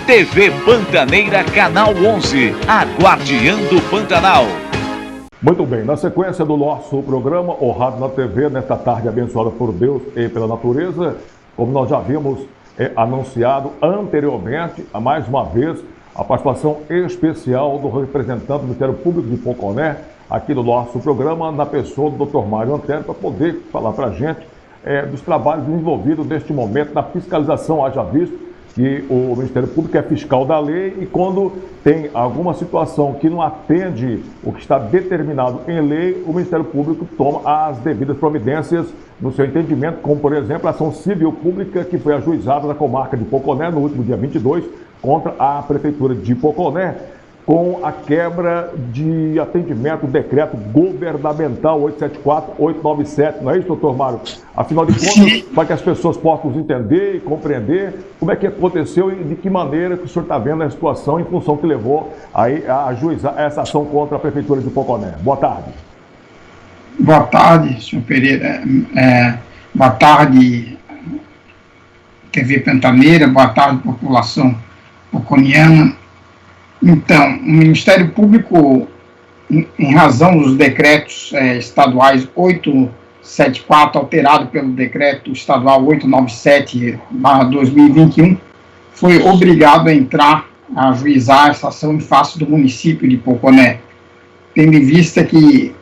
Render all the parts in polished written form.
TV Pantaneira, Canal 11, a Guardiã do Pantanal. Muito bem, na sequência do nosso programa, O Rádio na TV, nesta tarde abençoada por Deus e pela natureza, como nós já vimos anunciado anteriormente, mais uma vez, a participação especial do representante do Ministério Público de Poconé, aqui no nosso programa, na pessoa do Dr. Mário Antero, para poder falar para a gente dos trabalhos envolvidos neste momento na fiscalização, haja visto que o Ministério Público é fiscal da lei e quando tem alguma situação que não atende o que está determinado em lei, o Ministério Público toma as devidas providências no seu entendimento, como, por exemplo, a ação civil pública que foi ajuizada na comarca de Poconé no último dia 22 contra a Prefeitura de Poconé, com a quebra de atendimento do decreto governamental 874-897, não é isso, doutor Mário? Afinal de contas, para que as pessoas possam entender e compreender como é que aconteceu e de que maneira que o senhor está vendo a situação em função que levou aí a ajuizar essa ação contra a Prefeitura de Poconé. Boa tarde. Boa tarde, senhor Pereira. Boa tarde, TV Pantaneira. Boa tarde, população poconiana. Então, o Ministério Público, em razão dos decretos estaduais 874, alterado pelo decreto estadual 897/2021, foi obrigado a entrar a ajuizar essa ação em face do município de Poconé, tendo em vista que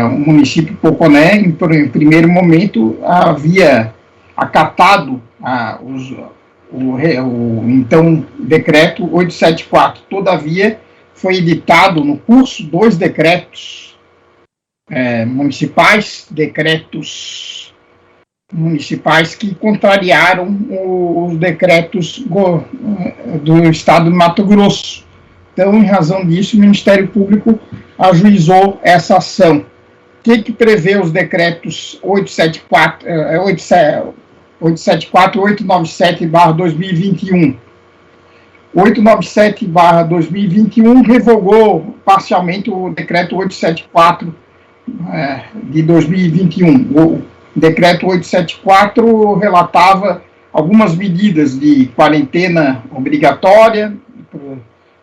o município de Poconé, em primeiro momento, havia acatado o então decreto 874. Todavia, foi editado no curso 2 decretos municipais que contrariaram os decretos do Estado de Mato Grosso. Então, em razão disso, o Ministério Público ajuizou essa ação. O que prevê os decretos 874 e 897/2021. 897/2021 revogou parcialmente o decreto 874 de 2021. O decreto 874 relatava algumas medidas de quarentena obrigatória,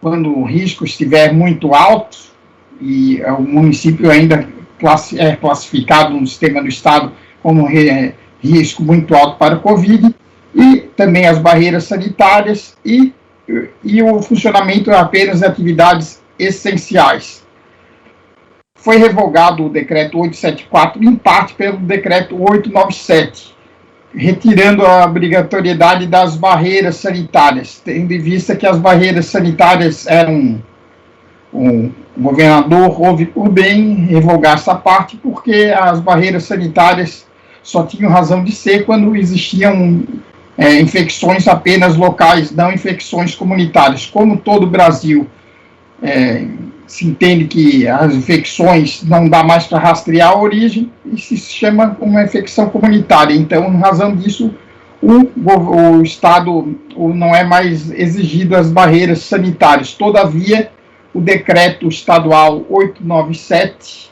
quando o risco estiver muito alto, e o município ainda é classificado no sistema do Estado como risco muito alto para o Covid, e também as barreiras sanitárias e o funcionamento apenas de atividades essenciais. Foi revogado o decreto 874, em parte pelo decreto 897, retirando a obrigatoriedade das barreiras sanitárias, tendo em vista que as barreiras sanitárias eram... O governador houve por bem revogar essa parte, porque as barreiras sanitárias só tinham razão de ser quando existiam infecções apenas locais, não infecções comunitárias. Como todo o Brasil se entende que as infecções não dá mais para rastrear a origem, e se chama uma infecção comunitária. Então, em razão disso, o Estado não é mais exigido as barreiras sanitárias. Todavia, o decreto estadual 897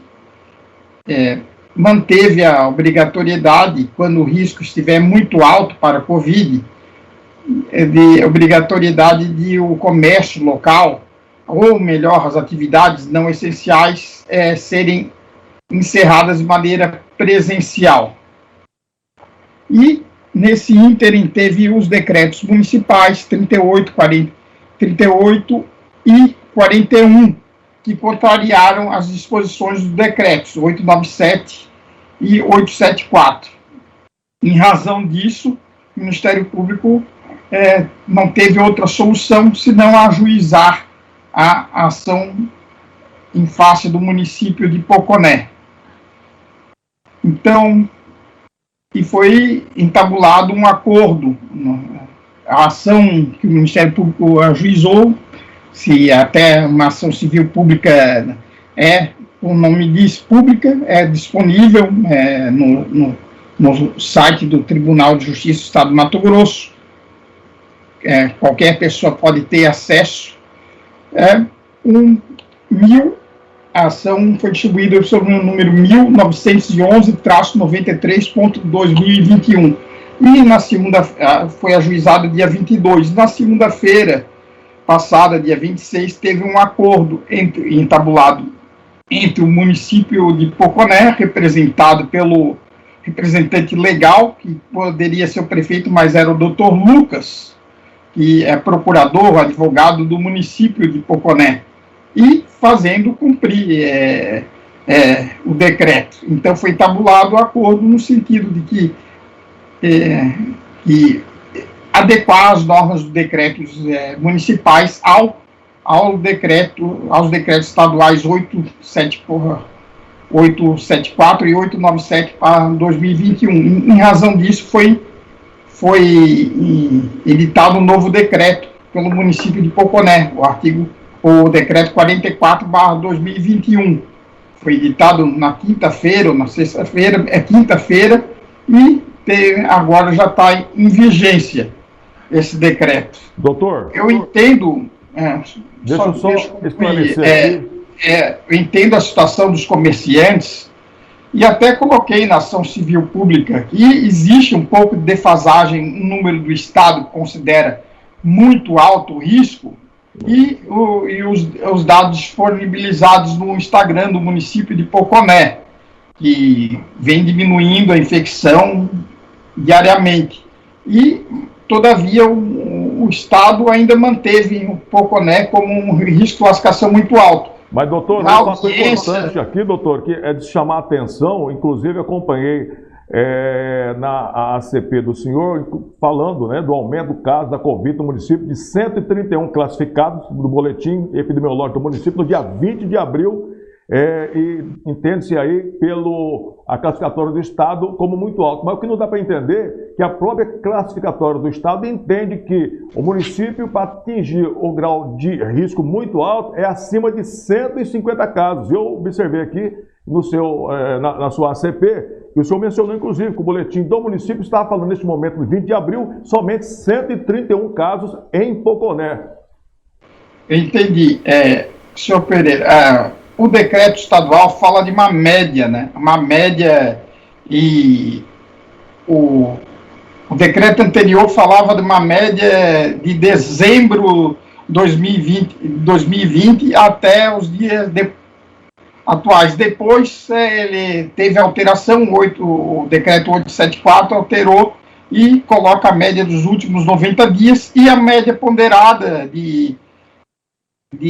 manteve a obrigatoriedade, quando o risco estiver muito alto para a Covid, de obrigatoriedade de o comércio local, ou melhor, as atividades não essenciais, serem encerradas de maneira presencial. E, nesse ínterim, teve os decretos municipais 38 e 41, que contrariaram as disposições dos decretos 897 e 874. Em razão disso, o Ministério Público não teve outra solução senão ajuizar a ação em face do município de Poconé. Então, e foi entabulado um acordo. A ação que o Ministério Público ajuizou, se até uma ação civil pública o nome diz pública, é disponível no site do Tribunal de Justiça do Estado de Mato Grosso. Qualquer pessoa pode ter acesso. A ação foi distribuída sob o número 1911-93.2021. E na segunda, foi ajuizada dia 22. Na segunda-feira, passada, dia 26, teve um acordo entabulado entre o município de Poconé, representado pelo representante legal, que poderia ser o prefeito, mas era o doutor Lucas, que é procurador, advogado do município de Poconé, e fazendo cumprir o decreto. Então foi tabulado o acordo no sentido de que adequar as normas dos decretos municipais aos decretos estaduais 874 e 897 para 2021. Em razão disso, foi editado um novo decreto pelo município de Poconé, o decreto 44/2021. Foi editado na quinta-feira ou na sexta-feira, quinta-feira, e agora já está em vigência esse decreto. Doutor, eu entendo. Deixa eu só esclarecer. Eu entendo a situação dos comerciantes e até coloquei na ação civil pública que existe um pouco de defasagem no número do Estado que considera muito alto o risco e os dados disponibilizados no Instagram do município de Poconé, que vem diminuindo a infecção diariamente. E, todavia, o Estado ainda manteve o Poconé como um risco de classificação muito alto. Mas, doutor, uma coisa importante aqui, doutor, que é de chamar a atenção, inclusive acompanhei na ACP do senhor, falando do aumento do caso da Covid no município, de 131 classificados do boletim epidemiológico do município no dia 20 de abril, e entende-se aí a classificatória do Estado como muito alto. Mas o que não dá para entender é que a própria classificatória do Estado entende que o município, para atingir o grau de risco muito alto, é acima de 150 casos. Eu observei aqui na sua ACP, que o senhor mencionou, inclusive, que o boletim do município estava falando, neste momento, no 20 de abril, somente 131 casos em Poconé. Entendi. Senhor Pereira, o decreto estadual fala de uma média, né? Uma média, e o decreto anterior falava de uma média de dezembro de 2020 até os dias atuais. Depois ele teve alteração, o decreto 874 alterou e coloca a média dos últimos 90 dias e a média ponderada de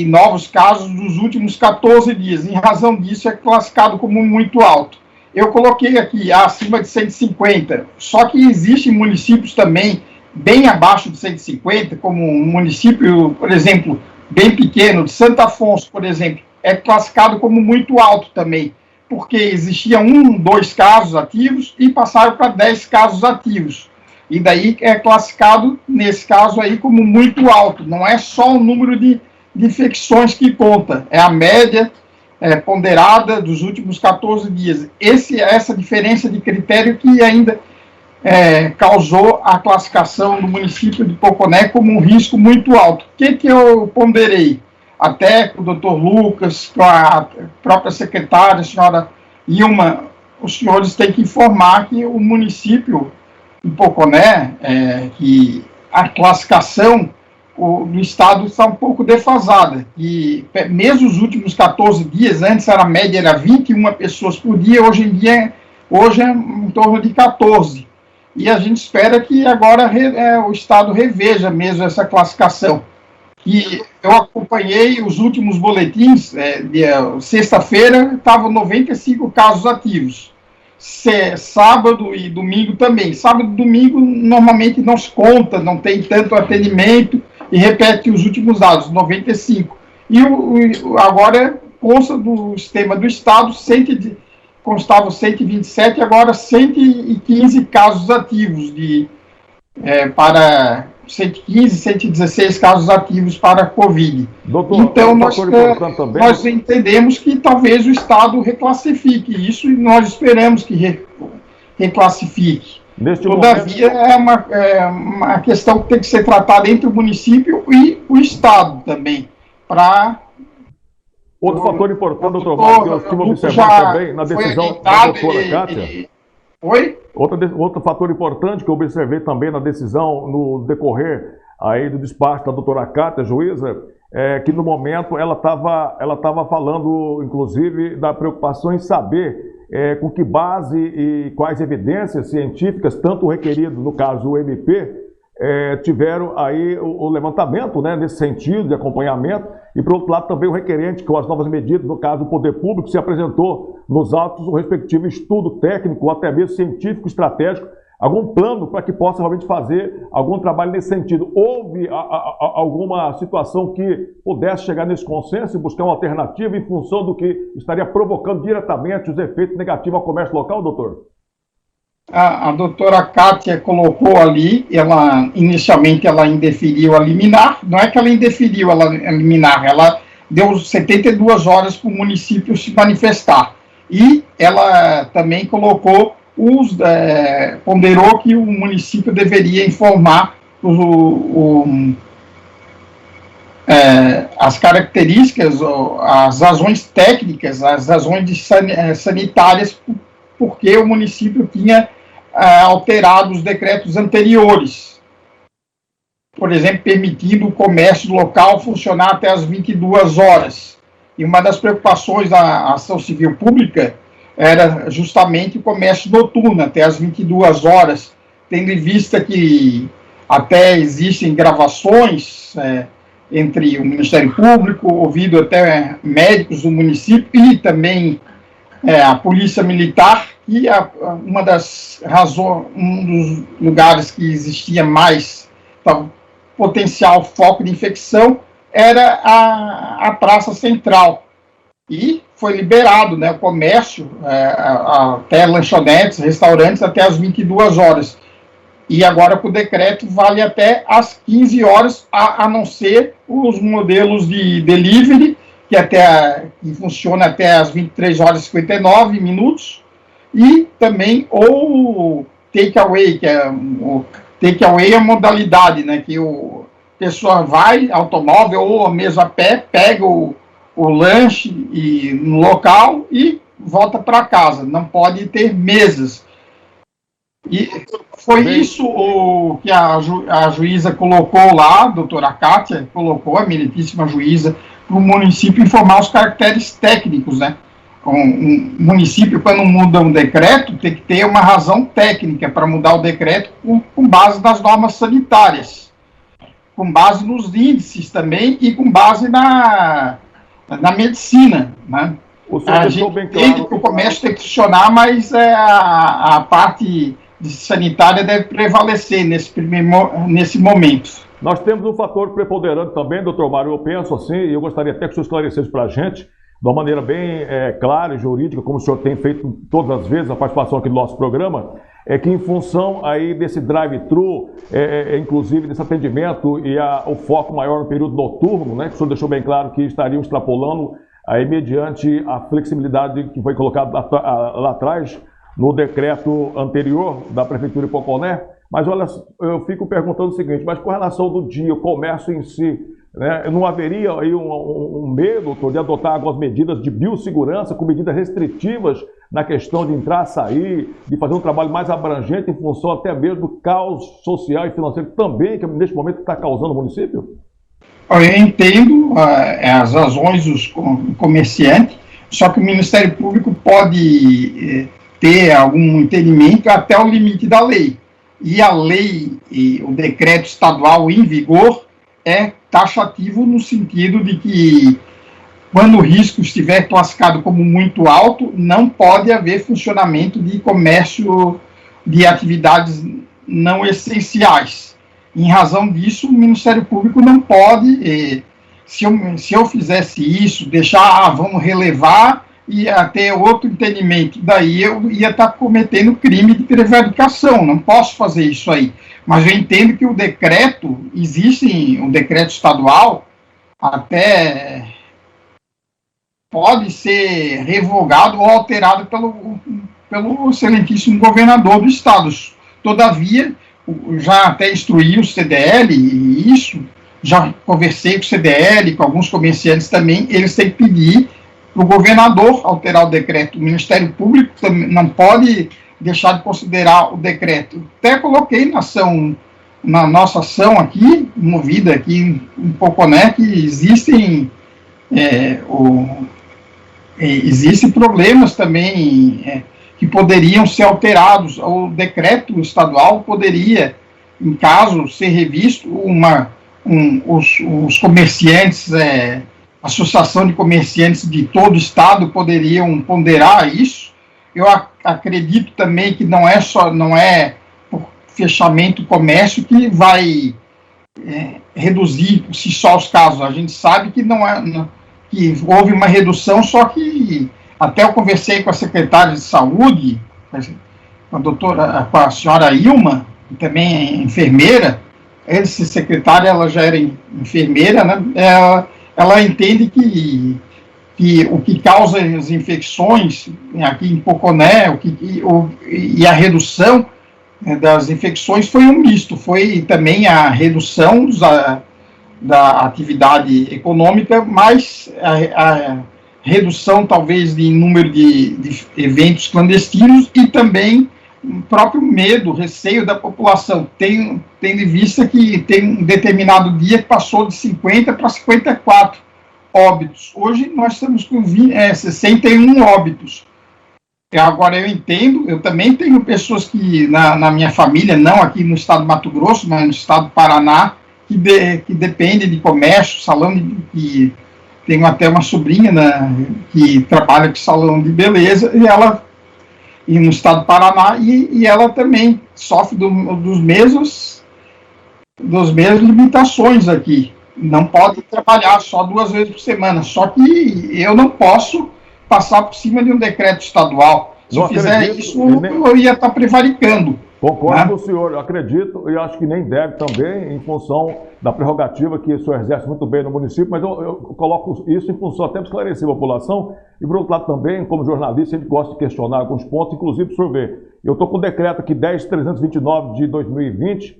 novos casos dos últimos 14 dias. Em razão disso, é classificado como muito alto. Eu coloquei aqui acima de 150, só que existem municípios também bem abaixo de 150, como um município, por exemplo, bem pequeno, de Santo Afonso, por exemplo, é classificado como muito alto também, porque existia 2 casos ativos e passaram para 10 casos ativos. E daí é classificado, nesse caso aí, como muito alto. Não é só o número de infecções que conta, é a média ponderada dos últimos 14 dias. Essa diferença de critério que ainda causou a classificação do município de Poconé como um risco muito alto. O que eu ponderei? Até com o doutor Lucas, com a própria secretária, a senhora Ilma, os senhores têm que informar que o município de Poconé, que a classificação do Estado está um pouco defasada, e mesmo os últimos 14 dias, antes a média era 21 pessoas por dia, hoje é em torno de 14, e a gente espera que agora o Estado reveja mesmo essa classificação. E eu acompanhei os últimos boletins, de sexta-feira estavam 95 casos ativos, sábado e domingo também. Sábado e domingo normalmente não se conta, não tem tanto atendimento, e repete os últimos dados, 95. E agora consta do sistema do Estado, constavam 127, agora 115 casos ativos, para 115, 116 casos ativos para a Covid. Doutor, então, nós entendemos que talvez o Estado reclassifique isso e nós esperamos que reclassifique. Todavia, é uma questão que tem que ser tratada entre o município e o Estado também. Outro fator importante, doutor Mário, que eu estive observando também na decisão da doutora Kátia. Oi? Outro fator importante que eu observei também na decisão, no decorrer aí do despacho da doutora Cátia, juíza, que no momento ela estava falando, inclusive, da preocupação em saber com que base e quais evidências científicas, tanto o requerido, no caso o MP, tiveram aí o levantamento, né, nesse sentido de acompanhamento, e por outro lado também o requerente com as novas medidas, no caso o Poder Público, se apresentou nos autos o respectivo estudo técnico, ou até mesmo científico, estratégico, algum plano para que possa realmente fazer algum trabalho nesse sentido. Houve alguma situação que pudesse chegar nesse consenso e buscar uma alternativa em função do que estaria provocando diretamente os efeitos negativos ao comércio local, doutor? A doutora Cátia colocou ali, inicialmente ela indeferiu a liminar, não é que ela indeferiu a liminar, ela deu 72 horas para o município se manifestar. E ela também colocou, ponderou que o município deveria informar as características, as razões técnicas, as razões sanitárias, porque o município tinha alterado os decretos anteriores. Por exemplo, permitindo o comércio local funcionar até as 22 horas. E uma das preocupações da ação civil pública era justamente o comércio noturno, até as 22 horas, tendo em vista que até existem gravações entre o Ministério Público, ouvido até médicos do município e também a Polícia Militar, e um dos lugares que existia mais potencial foco de infecção era a Praça Central. E foi liberado, né, o comércio, até lanchonetes, restaurantes, até as 22 horas. E agora, com o decreto, vale até as 15 horas, a não ser os modelos de delivery, que funciona até as 23 horas e 59 minutos, e também o takeaway, o takeaway é a modalidade, né, que a pessoa vai, automóvel ou mesmo a pé, pega o lanche no local e volta para casa, não pode ter mesas. E foi isso que a juíza colocou lá, a doutora Cátia colocou, a meritíssima juíza, para o município informar os caracteres técnicos, né? Um município, quando muda um decreto, tem que ter uma razão técnica para mudar o decreto com base nas normas sanitárias, com base nos índices também e com base na medicina, né? A gente entende que o comércio tem que funcionar, mas a parte sanitária deve prevalecer nesse momento. Nós temos um fator preponderante também, doutor Mário, eu penso assim, e eu gostaria até que o senhor esclarecesse para a gente, de uma maneira bem clara e jurídica, como o senhor tem feito todas as vezes, a participação aqui do nosso programa, é que em função aí desse drive-thru, inclusive desse atendimento e o foco maior no período noturno, né, que o senhor deixou bem claro que estariam extrapolando aí mediante a flexibilidade que foi colocada lá atrás no decreto anterior da Prefeitura de Poconé. Mas olha, eu fico perguntando o seguinte, mas com relação do dia, o comércio em si, né, não haveria aí um medo, doutor, de adotar algumas medidas de biossegurança, com medidas restritivas na questão de entrar, sair, de fazer um trabalho mais abrangente em função até mesmo do caos social e financeiro também, que neste momento está causando no município? Eu entendo as razões dos comerciantes, só que o Ministério Público pode ter algum entendimento até o limite da lei. E a lei e o decreto estadual em vigor é taxativo no sentido de que, quando o risco estiver classificado como muito alto, não pode haver funcionamento de comércio de atividades não essenciais. Em razão disso, o Ministério Público não pode, se eu fizesse isso, deixar, vamos relevar e até outro entendimento, daí eu ia estar cometendo crime de prevaricação, não posso fazer isso aí. Mas eu entendo que o decreto, existe um decreto estadual, até pode ser revogado ou alterado pelo excelentíssimo governador do estado. Todavia, já até instruí o CDL, e isso, já conversei com o CDL, com alguns comerciantes também, eles têm que pedir para o governador alterar o decreto. O Ministério Público também não pode deixar de considerar o decreto. Até coloquei na ação na nossa ação aqui, movida aqui em Poconé, que existem problemas também que poderiam ser alterados. O decreto estadual poderia, em caso, ser revisto, os comerciantes, associação de comerciantes de todo o estado poderiam ponderar isso. Eu acredito também que não é por fechamento do comércio que vai reduzir por si só os casos. A gente sabe que que houve uma redução, só que até eu conversei com a secretária de saúde, com a senhora Ilma, que também é enfermeira. Essa secretária, ela já era enfermeira, né? Ela entende que o que causa as infecções aqui em Poconé e a redução das infecções foi um misto, foi também a redução da atividade econômica, mas a redução talvez de número de eventos clandestinos e também o próprio medo, receio da população, tendo em vista que tem um determinado dia que passou de 50 para 54 óbitos. Hoje nós estamos com 61 óbitos. Agora eu entendo, eu também tenho pessoas que na minha família, não aqui no estado do Mato Grosso, mas no estado do Paraná, que dependem de comércio, que tenho até uma sobrinha que trabalha com salão de beleza, e no estado do Paraná, e ela também sofre dos mesmas limitações aqui. Não pode trabalhar só 2 vezes por semana, só que eu não posso passar por cima de um decreto estadual. Se eu fizer isso, eu ia estar prevaricando. Concordo com o senhor, eu acredito e acho que nem deve também, em função da prerrogativa que o senhor exerce muito bem no município, mas eu coloco isso em função até para esclarecer a população, e por outro lado também, como jornalista, a gente gosta de questionar alguns pontos, inclusive, para o senhor ver, eu estou com o decreto aqui 10.329 de 2020,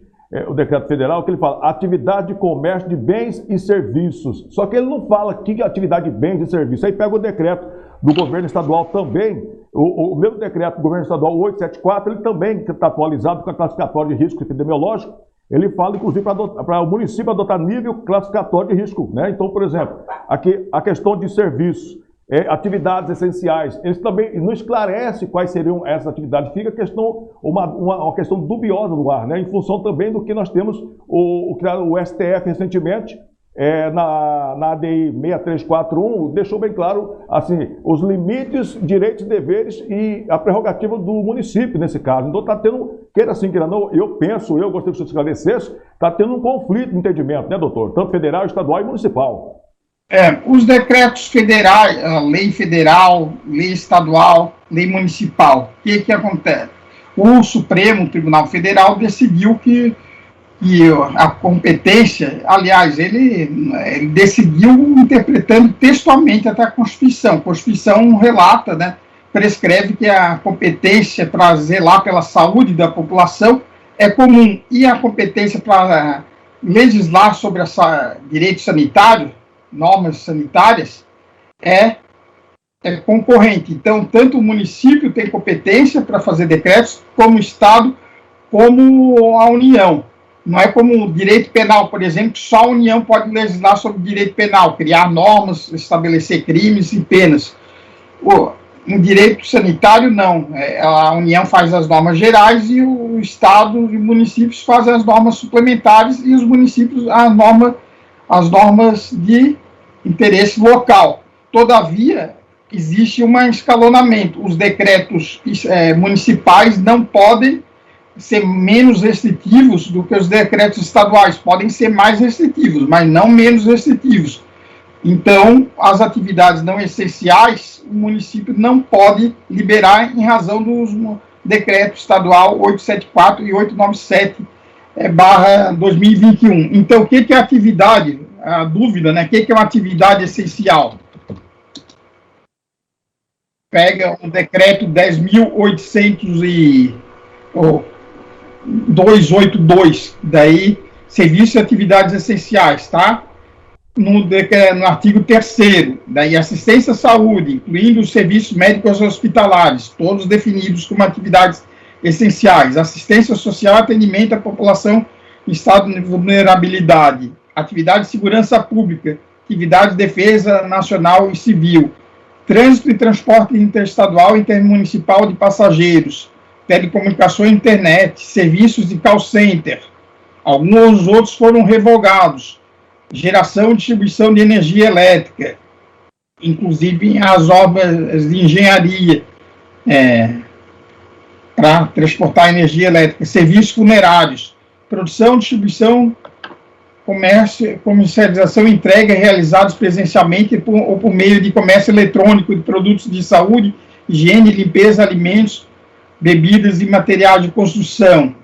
o decreto federal, que ele fala atividade de comércio de bens e serviços, só que ele não fala que é atividade de bens e serviços, aí pega o decreto do governo estadual também, o mesmo decreto do governo estadual 874, ele também está atualizado com a classificatória de risco epidemiológico, ele fala inclusive para o município adotar nível classificatório de risco, né? Então, por exemplo, aqui a questão de serviços, atividades essenciais, eles também não esclarecem quais seriam essas atividades, fica uma questão dubiosa no ar, né? Em função também do que nós temos o STF recentemente, na ADI 6341, deixou bem claro assim, os limites, direitos e deveres e a prerrogativa do município nesse caso. Então está tendo, queira sim, queira não, eu gostaria que você esclarecesse, está tendo um conflito de entendimento, né, doutor? Tanto federal, estadual e municipal. Os decretos federais, a lei federal, lei estadual, lei municipal, o que acontece? O Supremo Tribunal Federal decidiu que a competência, aliás, ele decidiu interpretando textualmente até a Constituição. A Constituição relata, né, prescreve que a competência para zelar pela saúde da população é comum, e a competência para legislar sobre direito sanitário, normas sanitárias, é concorrente. Então, tanto o município tem competência para fazer decretos, como o Estado, como a União. Não é como o direito penal, por exemplo, que só a União pode legislar sobre direito penal, criar normas, estabelecer crimes e penas. No direito sanitário, não. A União faz as normas gerais e o Estado e os municípios fazem as normas suplementares e os municípios as normas de interesse local. Todavia, existe um escalonamento. Os decretos municipais não podem ser menos restritivos do que os decretos estaduais, podem ser mais restritivos, mas não menos restritivos. Então, as atividades não essenciais, o município não pode liberar em razão dos decretos estadual 874 e 897 /2021. Então, o que é atividade? A dúvida, né? O que é uma atividade essencial? Pega o decreto 10.282, daí serviços e atividades essenciais, tá? No artigo 3º, daí assistência à saúde, incluindo os serviços médicos hospitalares, todos definidos como atividades essenciais, assistência social e atendimento à população em estado de vulnerabilidade, atividade de segurança pública, atividade de defesa nacional e civil, trânsito e transporte interestadual e intermunicipal de passageiros, telecomunicação e internet, serviços de call center. Alguns outros foram revogados. Geração e distribuição de energia elétrica, inclusive as obras de engenharia para transportar energia elétrica, serviços funerários, produção, distribuição, comércio, comercialização e entrega realizados presencialmente ou por meio de comércio eletrônico de produtos de saúde, higiene, limpeza, alimentos, bebidas e material de construção,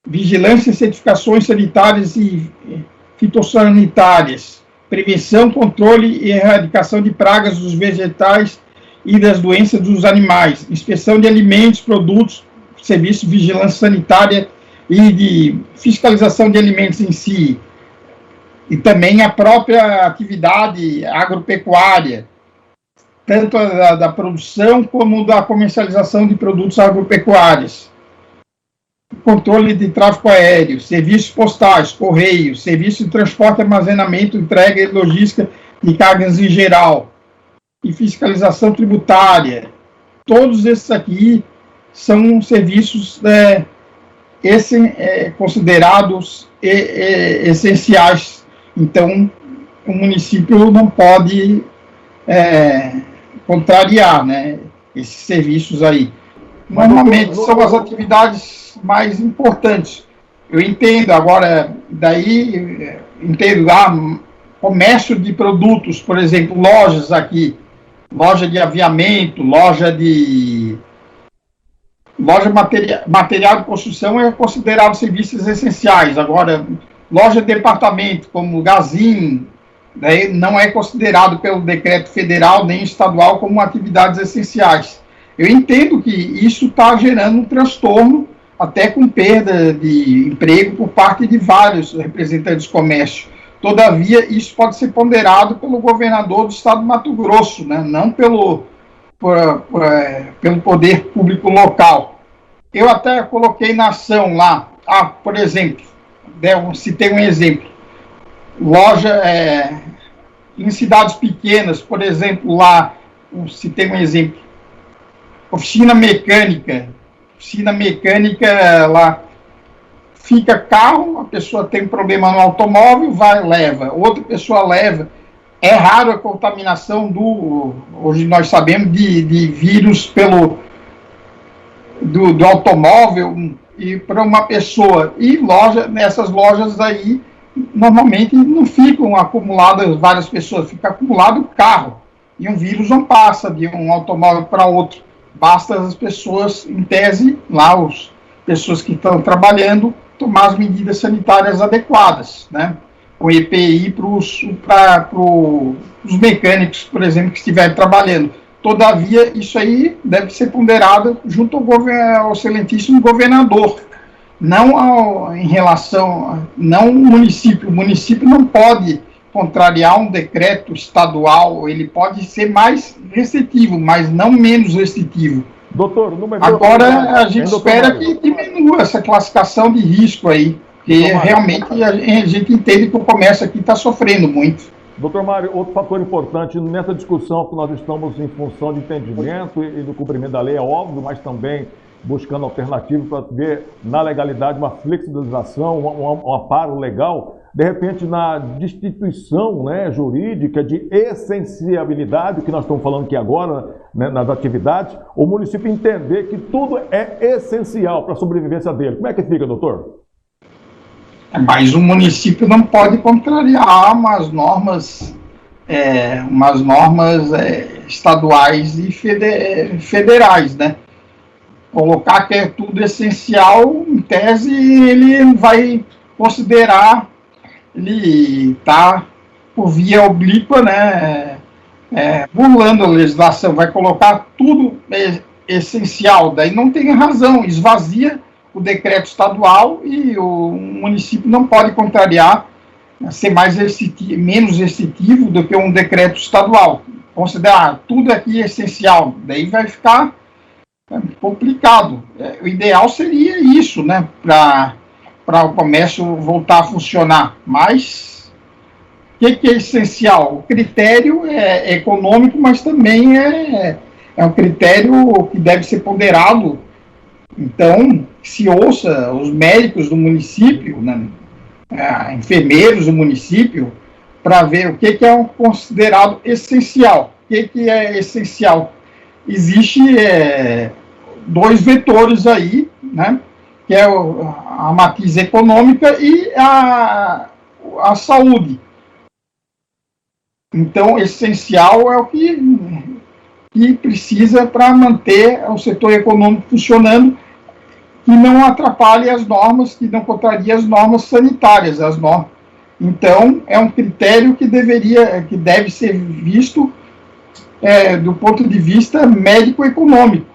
vigilância e certificações sanitárias e fitossanitárias, prevenção, controle e erradicação de pragas dos vegetais e das doenças dos animais, inspeção de alimentos, produtos, serviços de vigilância sanitária e de fiscalização de alimentos em si, e também a própria atividade agropecuária, tanto da produção como da comercialização de produtos agropecuários, controle de tráfego aéreo, serviços postais, correios, serviço de transporte, armazenamento, entrega e logística de cargas em geral, e fiscalização tributária. Todos esses aqui são serviços considerados essenciais. Então, o município não pode contrariar, né, esses serviços aí. Normalmente são as atividades mais importantes. Eu entendo agora, entendo lá, comércio de produtos, por exemplo, lojas aqui, loja de aviamento, material de construção é considerado serviços essenciais. Agora, loja de departamento, como Gazin, daí não é considerado pelo decreto federal nem estadual como atividades essenciais. Eu entendo que isso está gerando um transtorno, até com perda de emprego por parte de vários representantes de comércio. Todavia, isso pode ser ponderado pelo governador do estado do Mato Grosso, né? Não pelo poder público local. Eu até coloquei na ação lá, por exemplo, citei um exemplo, loja em cidades pequenas, por exemplo, lá, citei um exemplo, oficina mecânica lá, fica carro, a pessoa tem um problema no automóvel, vai, leva, outra pessoa leva. É raro a contaminação hoje nós sabemos, de vírus do automóvel e para uma pessoa. E nessas lojas aí, normalmente não ficam acumuladas várias pessoas, fica acumulado o carro. E um vírus não passa de um automóvel para outro. Basta as pessoas, em tese, lá, as pessoas que estão trabalhando, tomar as medidas sanitárias adequadas, né? Com EPI para os mecânicos, por exemplo, que estiverem trabalhando. Todavia, isso aí deve ser ponderado junto ao excelentíssimo governador, não em relação, não o município. O município não pode contrariar um decreto estadual, ele pode ser mais restritivo, mas não menos restritivo. Doutor, agora a gente espera que diminua essa classificação de risco aí, porque realmente a gente entende que o comércio aqui está sofrendo muito. Doutor Mário, outro fator importante nessa discussão que nós estamos em função de entendimento e do cumprimento da lei, é óbvio, mas também buscando alternativas para ver na legalidade uma flexibilização, um amparo legal, de repente na destituição, né, jurídica de essenciabilidade, que nós estamos falando aqui agora, né, nas atividades, o município entender que tudo é essencial para a sobrevivência dele. Como é que fica, doutor? Mas o município não pode contrariar umas normas estaduais e federais, né? Colocar que é tudo essencial, em tese, ele vai considerar, ele está por via oblíqua, né? Burlando a legislação, vai colocar tudo essencial, daí não tem razão, esvazia o decreto estadual e o município não pode contrariar, ser menos restritivo do que um decreto estadual. Considerar tudo aqui essencial, daí vai ficar complicado. O ideal seria isso, né, para para o comércio voltar a funcionar. Mas o que é essencial? O critério é econômico, mas também é um critério que deve ser ponderado. Então, se ouça os médicos do município, né, enfermeiros do município, para ver o que é considerado essencial. O que é essencial? Existe dois vetores aí, né, que é a matriz econômica e a saúde. Então, essencial é o que precisa para manter o setor econômico funcionando, que não atrapalhe as normas, que não contrarie as normas sanitárias, as normas. Então, é um critério que deve ser visto do ponto de vista médico-econômico.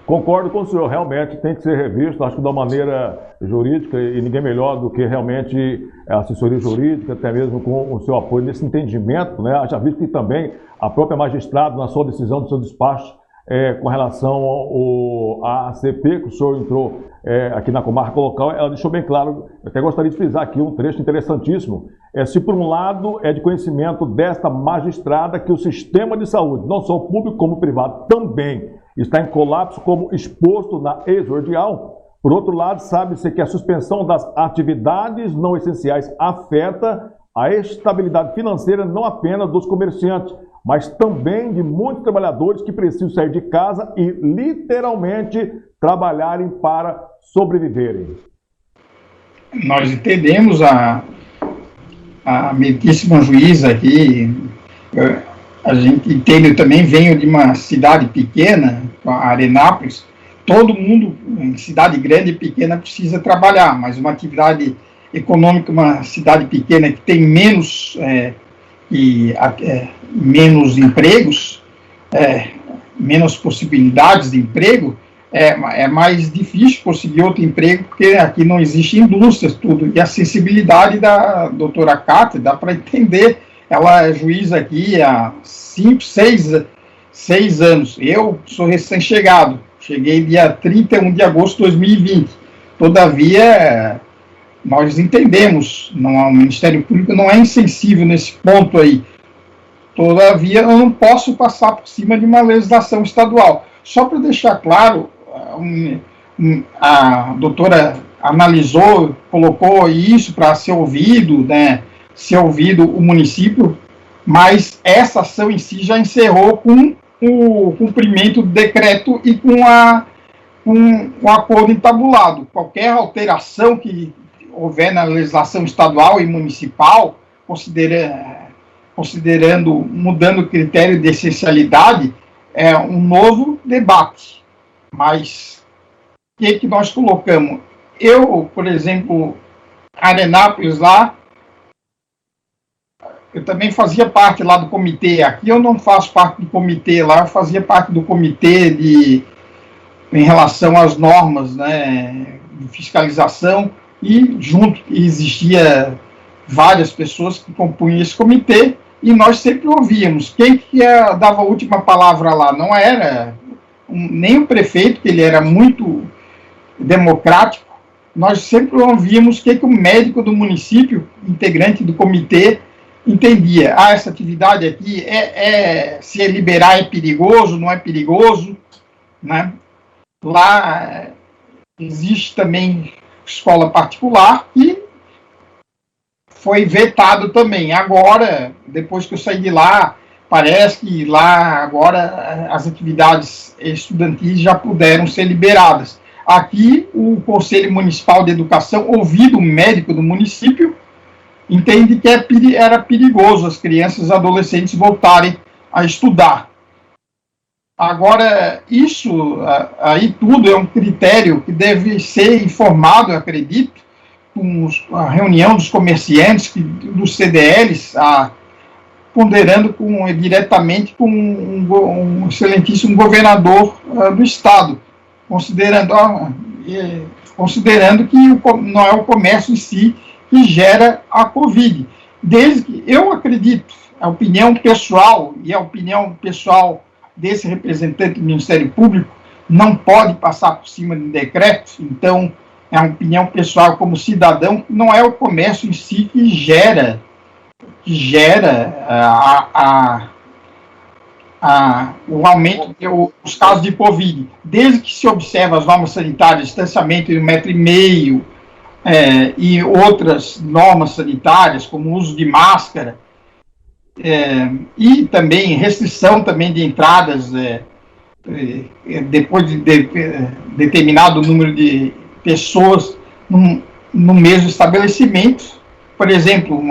Concordo com o senhor, realmente tem que ser revisto, acho que da maneira jurídica, e ninguém melhor do que realmente a assessoria jurídica, até mesmo com o seu apoio nesse entendimento, né? Já visto que também a própria magistrada, na sua decisão, do seu despacho, com relação à ACP, que o senhor entrou aqui na comarca local, ela deixou bem claro, eu até gostaria de frisar aqui um trecho interessantíssimo, se por um lado é de conhecimento desta magistrada que o sistema de saúde, não só o público como o privado, também está em colapso, como exposto na exordial. Por outro lado, sabe-se que a suspensão das atividades não essenciais afeta a estabilidade financeira não apenas dos comerciantes, mas também de muitos trabalhadores que precisam sair de casa e literalmente trabalharem para sobreviverem. Nós entendemos a meritíssima juíza aqui. A gente entende, eu também venho de uma cidade pequena, a Arenápolis. Todo mundo em cidade grande e pequena precisa trabalhar, mas uma atividade econômica, uma cidade pequena que tem menos empregos, menos possibilidades de emprego, é mais difícil conseguir outro emprego, porque aqui não existe indústrias, tudo. E a sensibilidade da doutora Cátia, dá para entender. Ela é juíza aqui há 5, 6 anos. Eu sou recém-chegado. Cheguei dia 31 de agosto de 2020. Todavia, nós entendemos, o Ministério Público não é insensível nesse ponto aí. Todavia, eu não posso passar por cima de uma legislação estadual. Só para deixar claro, a doutora analisou, colocou isso para ser ouvido, né? Ser ouvido o município, mas essa ação em si já encerrou com o cumprimento do decreto e com o acordo entabulado. Qualquer alteração que houver na legislação estadual e municipal, mudando o critério de essencialidade, é um novo debate. Mas o que nós colocamos? Eu, por exemplo, Arenápolis lá, eu também fazia parte lá do comitê. Aqui eu não faço parte do comitê, lá eu fazia parte do comitê em relação às normas, né, de fiscalização, e junto existia várias pessoas que compunham esse comitê, e nós sempre ouvíamos. Quem que dava a última palavra lá? Não era nem o prefeito, que ele era muito democrático. Nós sempre ouvíamos o que o médico do município, integrante do comitê, entendia. Essa atividade aqui se liberar é perigoso, não é perigoso, né? Lá existe também escola particular e foi vetado também. Agora, depois que eu saí de lá, parece que lá agora as atividades estudantis já puderam ser liberadas. Aqui, o Conselho Municipal de Educação, ouvido o médico do município, entende que era perigoso as crianças e adolescentes voltarem a estudar. Agora, isso aí tudo é um critério que deve ser informado, eu acredito, com a reunião dos comerciantes, dos CDLs, ponderando diretamente com um excelentíssimo governador do Estado, considerando que não é o comércio em si que gera a Covid. Desde que eu acredito, a opinião pessoal e a opinião pessoal desse representante do Ministério Público não pode passar por cima de decretos. Então, é uma opinião pessoal como cidadão, não é o comércio em si que gera o aumento dos casos de Covid. Desde que se observa as normas sanitárias, distanciamento de 1,5 m, e outras normas sanitárias, como o uso de máscara, e também restrição também de entradas depois de determinado número de pessoas no mesmo estabelecimento. Por exemplo,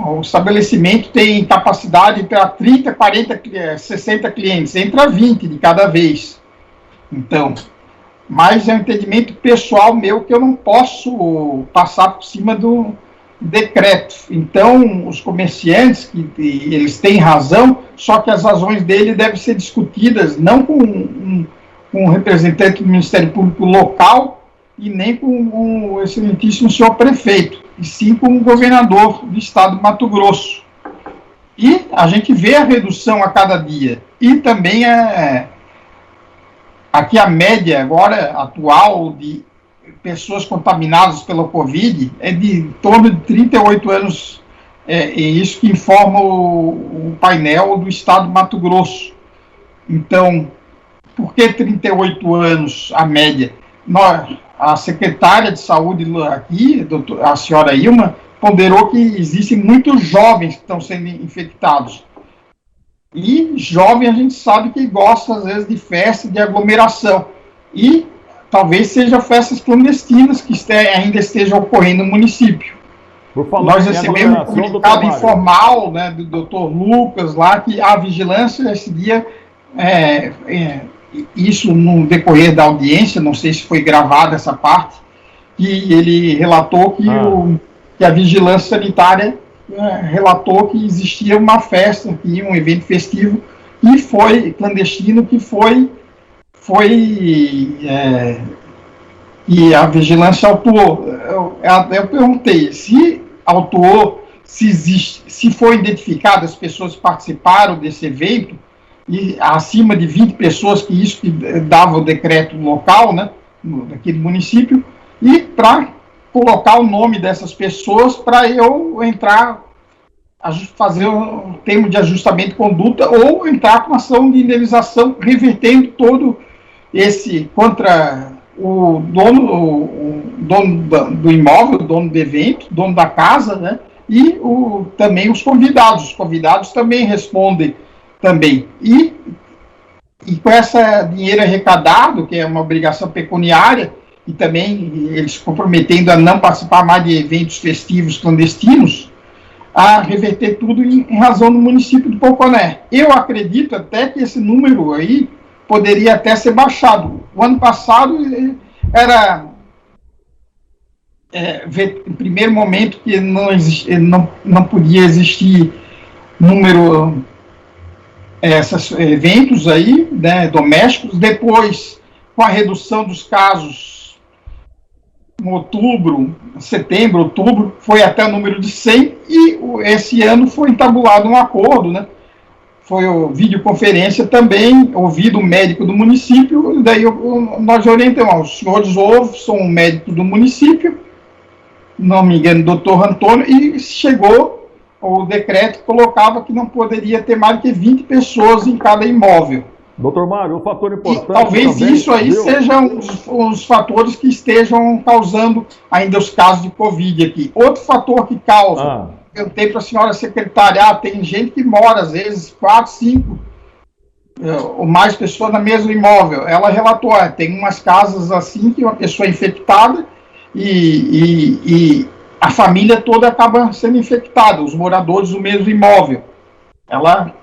o estabelecimento tem capacidade para 30, 40, 60 clientes, entra 20 de cada vez. Então, mas é um entendimento pessoal meu que eu não posso passar por cima do decreto. Então, os comerciantes, eles têm razão, só que as razões dele devem ser discutidas não com um representante do Ministério Público local e nem com o excelentíssimo senhor prefeito, e sim com o governador do estado de Mato Grosso. E a gente vê a redução a cada dia. E também aqui a média agora, atual, de pessoas contaminadas pela Covid é de em torno de 38 anos, e isso que informa o painel do estado de Mato Grosso. Então, por que 38 anos a média? A secretária de saúde aqui, a senhora Ilma, ponderou que existem muitos jovens que estão sendo infectados. E jovem a gente sabe que gosta, às vezes, de festa, de aglomeração. E talvez sejam festas clandestinas que ainda estejam ocorrendo no município. Nós recebemos um comunicado informal, né, do Dr. Lucas lá, que a vigilância esse dia, isso no decorrer da audiência, não sei se foi gravada essa parte, que ele relatou que a vigilância sanitária relatou que existia uma festa aqui, um evento festivo, e foi clandestino, que e a vigilância autuou. Eu perguntei se autuou, se foi identificado as pessoas que participaram desse evento, e acima de 20 pessoas, que isso que dava o decreto local, né, daquele município, e para colocar o nome dessas pessoas para eu entrar, fazer um termo de ajustamento de conduta ou entrar com ação de indenização, revertendo todo esse contra o dono do imóvel, o dono do evento, dono da casa, né, e também os convidados. Os convidados também respondem também. E com esse dinheiro arrecadado, que é uma obrigação pecuniária, e também eles comprometendo a não participar mais de eventos festivos clandestinos, a reverter tudo em razão do município do Poconé. Eu acredito até que esse número aí poderia até ser baixado. O ano passado era, em primeiro momento, que não podia existir número, esses eventos aí, né, domésticos. Depois, com a redução dos casos, em setembro, outubro, foi até o número de 100, e esse ano foi entabulado um acordo, né? Foi videoconferência também, ouvido o médico do município, e daí nós orientamos, os senhores são médicos do município, não me engano, doutor Antônio, e chegou o decreto que colocava que não poderia ter mais do que 20 pessoas em cada imóvel. Doutor Mário, um fator importante. E talvez também, isso aí sejam os fatores que estejam causando ainda os casos de Covid aqui. Outro fator que causa, eu perguntei para a senhora secretária, tem gente que mora, às vezes, 4, 5 ou mais pessoas no mesmo imóvel. Ela relatou, tem umas casas assim que uma pessoa é infectada e a família toda acaba sendo infectada, os moradores do mesmo imóvel. Ela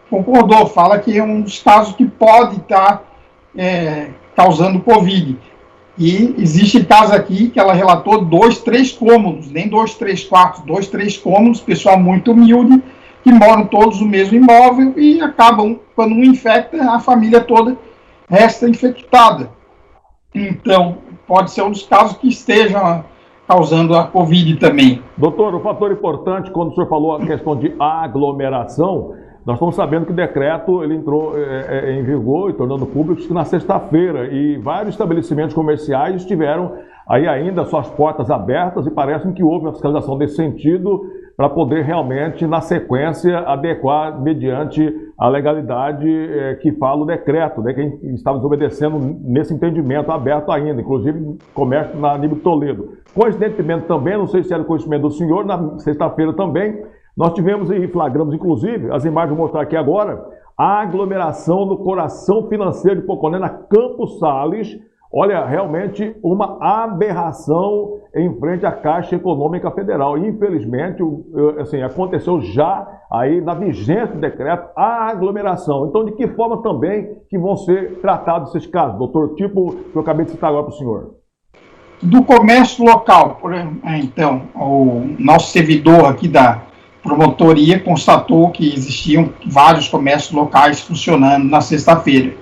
concordou, fala que é um dos casos que pode estar causando Covid. E existe casos aqui que ela relatou 2, 3 cômodos, nem 2, 3 quartos, 2, 3 cômodos, pessoal muito humilde, que moram todos no mesmo imóvel e acabam, quando um infecta, a família toda resta infectada. Então, pode ser um dos casos que estejam causando a Covid também. Doutor, um fator importante, quando o senhor falou a questão de aglomeração, Nós estamos sabendo que o decreto ele entrou em vigor e tornando público na sexta-feira e vários estabelecimentos comerciais tiveram aí ainda suas portas abertas e parece que houve uma fiscalização desse sentido para poder realmente, na sequência, adequar mediante a legalidade que fala o decreto, né? Quem estava desobedecendo nesse entendimento aberto ainda, inclusive comércio na Aníbal Toledo. Coincidentemente também, não sei se era o conhecimento do senhor, na sexta-feira também, nós tivemos e flagramos, inclusive, as imagens que vou mostrar aqui agora, a aglomeração no coração financeiro de Poconé, na Campos Sales. Olha, realmente uma aberração em frente à Caixa Econômica Federal. Infelizmente, assim, aconteceu já aí na vigência do decreto a aglomeração. Então, de que forma também que vão ser tratados esses casos, doutor? Tipo, que eu acabei de citar agora para o senhor. Do comércio local, então, o nosso servidor aqui da promotoria constatou que existiam vários comércios locais funcionando na sexta-feira.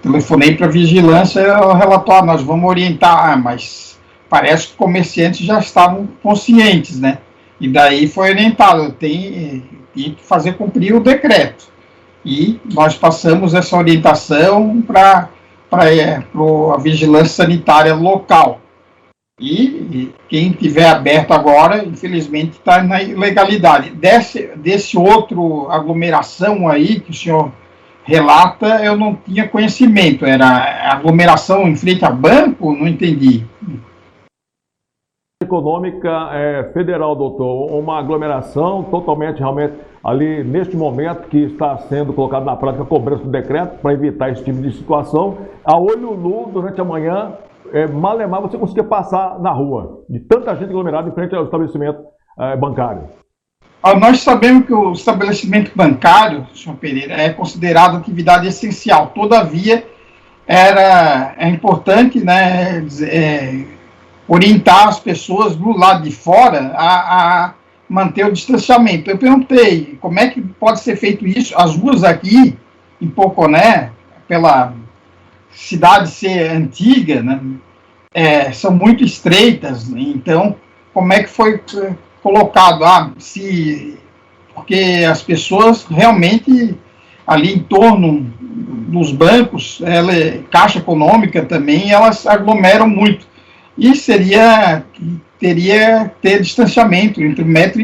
Telefonei para a vigilância, ela relatou, nós vamos orientar, mas parece que os comerciantes já estavam conscientes, né? E daí foi orientado, tem que fazer cumprir o decreto. E nós passamos essa orientação para a vigilância sanitária local. E quem tiver aberto agora, infelizmente, está na ilegalidade. Desse outro aglomeração aí que o senhor relata, eu não tinha conhecimento. Era aglomeração em frente a banco? Não entendi. Econômica Federal, doutor, uma aglomeração totalmente, realmente, ali neste momento que está sendo colocado na prática a cobrança do decreto para evitar esse tipo de situação. A olho nu, durante a manhã, malemar você conseguia passar na rua, de tanta gente aglomerada em frente ao estabelecimento bancário. Nós sabemos que o estabelecimento bancário, senhor Pereira, é considerado atividade essencial. Todavia, é importante, né, orientar as pessoas do lado de fora a manter o distanciamento. Eu perguntei como é que pode ser feito isso. As ruas aqui em Poconé, pela cidade ser antiga, né, são muito estreitas. Então, como é que foi colocado? Porque as pessoas realmente ali em torno dos bancos, Caixa Econômica também, elas aglomeram muito. E teria que ter distanciamento entre 1,5 metro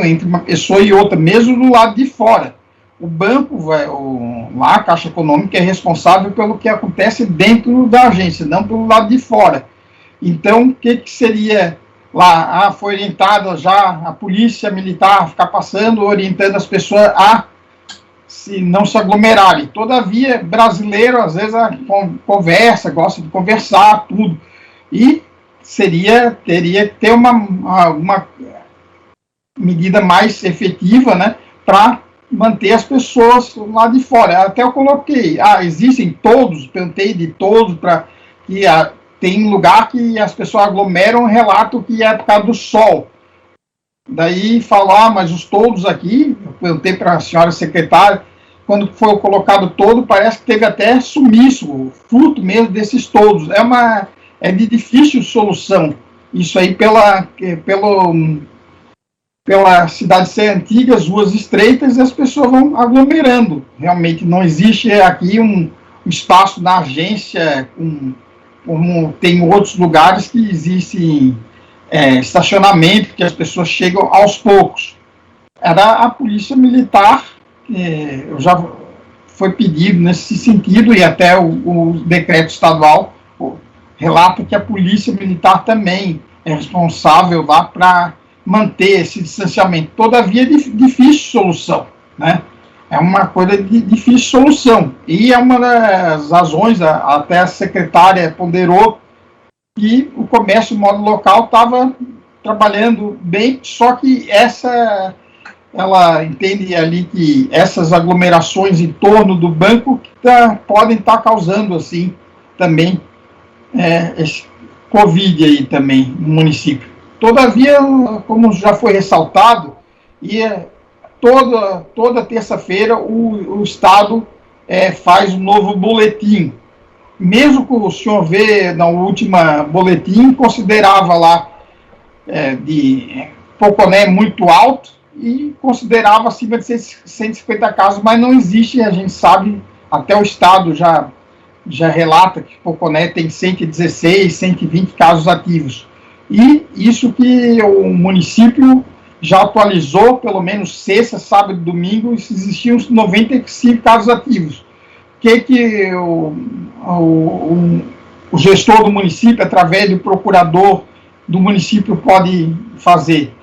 entre uma pessoa e outra, mesmo do lado de fora. O banco, lá a Caixa Econômica é responsável pelo que acontece dentro da agência, não pelo lado de fora. Então, o que seria lá? Foi orientada já a polícia militar a ficar passando, orientando as pessoas a não se aglomerarem. Todavia, brasileiro, às vezes, conversa, gosta de conversar, tudo. E teria que ter uma medida mais efetiva, né, para manter as pessoas lá de fora. Até eu coloquei, existem todos, perguntei de todos, que tem lugar que as pessoas aglomeram, relato que é por causa do sol. Daí falar, mas os todos aqui, eu perguntei para a senhora secretária, quando foi colocado todo, parece que teve até sumiço, fruto mesmo desses todos. É de difícil solução. Isso aí pela cidade ser antiga, as ruas estreitas, e as pessoas vão aglomerando. Realmente não existe aqui um espaço na agência, como tem outros lugares que existe estacionamento, que as pessoas chegam aos poucos. Era a polícia militar, já foi pedido nesse sentido, e até o decreto estadual relata que a polícia militar também é responsável lá para manter esse distanciamento. Todavia, é difícil solução, né? É uma coisa de difícil solução. E é uma das razões, até a secretária ponderou, que o comércio de modo local estava trabalhando bem, só que ela entende ali que essas aglomerações em torno do banco podem estar causando, assim, também esse Covid aí também no município. Todavia, como já foi ressaltado, toda terça-feira o Estado faz um novo boletim. Mesmo que o senhor vê na última boletim, considerava lá de Poconé muito alto, e considerava acima de 150 casos, mas não existe, a gente sabe, até o Estado já relata que Poconé tem 116, 120 casos ativos. E isso que o município já atualizou, pelo menos sexta, sábado e domingo, existiam 95 casos ativos. O que o gestor do município, através do procurador do município, pode fazer?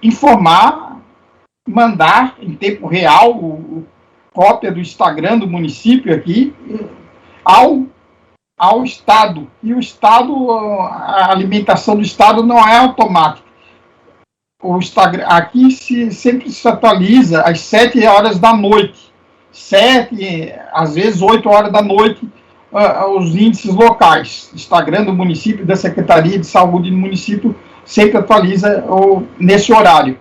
Informar, mandar em tempo real cópia do Instagram do município aqui ao Estado. E o Estado, a alimentação do Estado não é automática. O Instagram aqui sempre se atualiza às 7 horas da noite. 7, às vezes 8 horas da noite, os índices locais. Instagram do município, da Secretaria de Saúde do município, sempre atualiza nesse horário.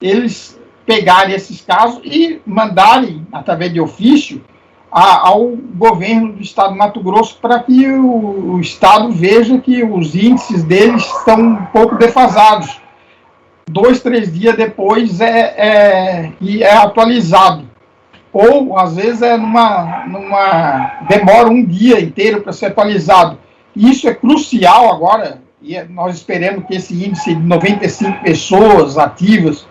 Eles pegarem esses casos e mandarem, através de ofício, ao governo do Estado do Mato Grosso, para que o Estado veja que os índices deles estão um pouco defasados. 2, 3 dias depois é atualizado. Ou, às vezes, demora um dia inteiro para ser atualizado. Isso é crucial agora, e nós esperamos que esse índice de 95 pessoas ativas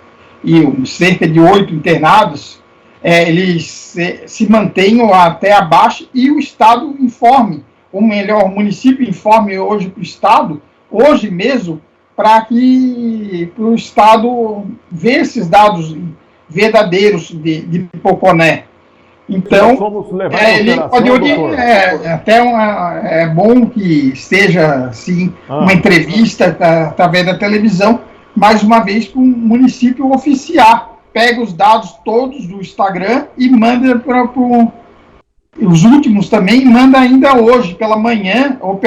e cerca de 8 internados, eles se mantenham até abaixo e o Estado informe, ou melhor, o município informe hoje para o Estado, hoje mesmo, para o Estado ver esses dados verdadeiros de Poconé. Então, ele pode é bom que esteja assim, uma entrevista através da televisão, mais uma vez para o município oficiar. Pega os dados todos do Instagram e manda para os últimos também, manda ainda hoje pela manhã, ou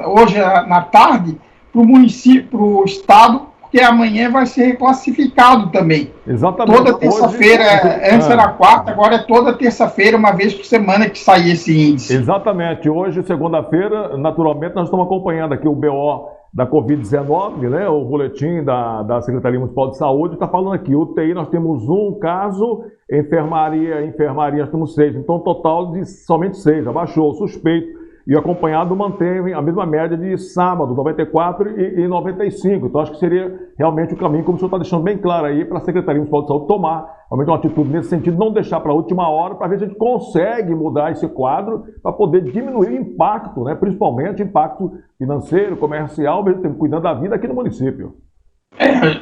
hoje na tarde, para o município, para o Estado, porque amanhã vai ser reclassificado também. Exatamente. Toda terça-feira, antes era quarta, agora é toda terça-feira, uma vez por semana que sai esse índice. Exatamente. Hoje, segunda-feira, naturalmente, nós estamos acompanhando aqui o BO da Covid-19, né? O boletim da Secretaria Municipal de Saúde está falando aqui, UTI nós temos 1 caso, enfermaria nós temos 6, então total de somente 6, abaixou, suspeito. E acompanhado mantém a mesma média de sábado, 94 e 95. Então acho que seria realmente o caminho, como o senhor está deixando bem claro aí, para a Secretaria Municipal de Saúde tomar realmente uma atitude nesse sentido, não deixar para a última hora, para ver se a gente consegue mudar esse quadro, para poder diminuir o impacto, né, principalmente impacto financeiro, comercial, mesmo tempo, cuidando da vida aqui no município.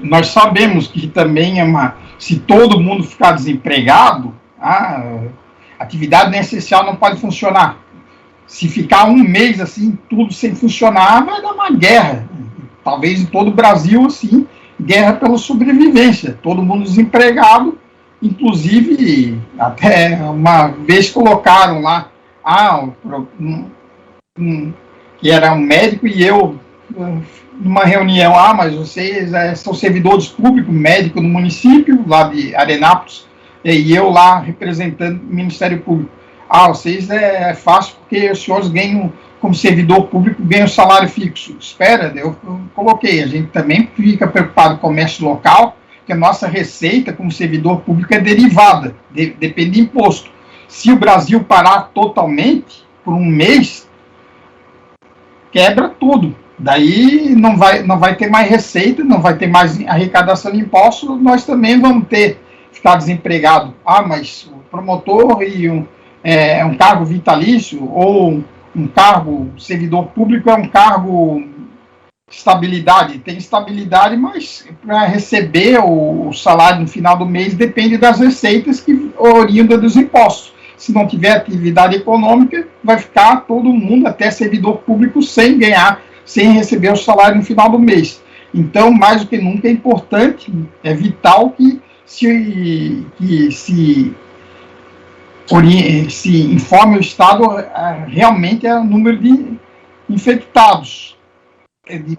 Nós sabemos que também se todo mundo ficar desempregado, a atividade essencial não pode funcionar. Se ficar um mês assim, tudo sem funcionar, vai dar uma guerra. Talvez em todo o Brasil, assim, guerra pela sobrevivência. Todo mundo desempregado, inclusive, até uma vez colocaram lá, que era um médico e eu, numa reunião, mas vocês são servidores públicos, médico no município, lá de Arenápolis, e eu lá representando o Ministério Público. Vocês é fácil porque os senhores ganham, como servidor público, ganham salário fixo. Espera, eu coloquei. A gente também fica preocupado com o comércio local, que a nossa receita como servidor público é derivada, depende de imposto. Se o Brasil parar totalmente, por um mês, quebra tudo. Daí não vai ter mais receita, não vai ter mais arrecadação de impostos, nós também vamos ficar desempregado. Mas o promotor e um cargo vitalício ou um cargo servidor público é um cargo estabilidade, tem estabilidade, mas para receber o salário no final do mês depende das receitas que oriundam dos impostos. Se não tiver atividade econômica, vai ficar todo mundo, até servidor público, sem receber o salário no final do mês. Então, mais do que nunca, é importante, é vital que se informe o Estado realmente o número de infectados.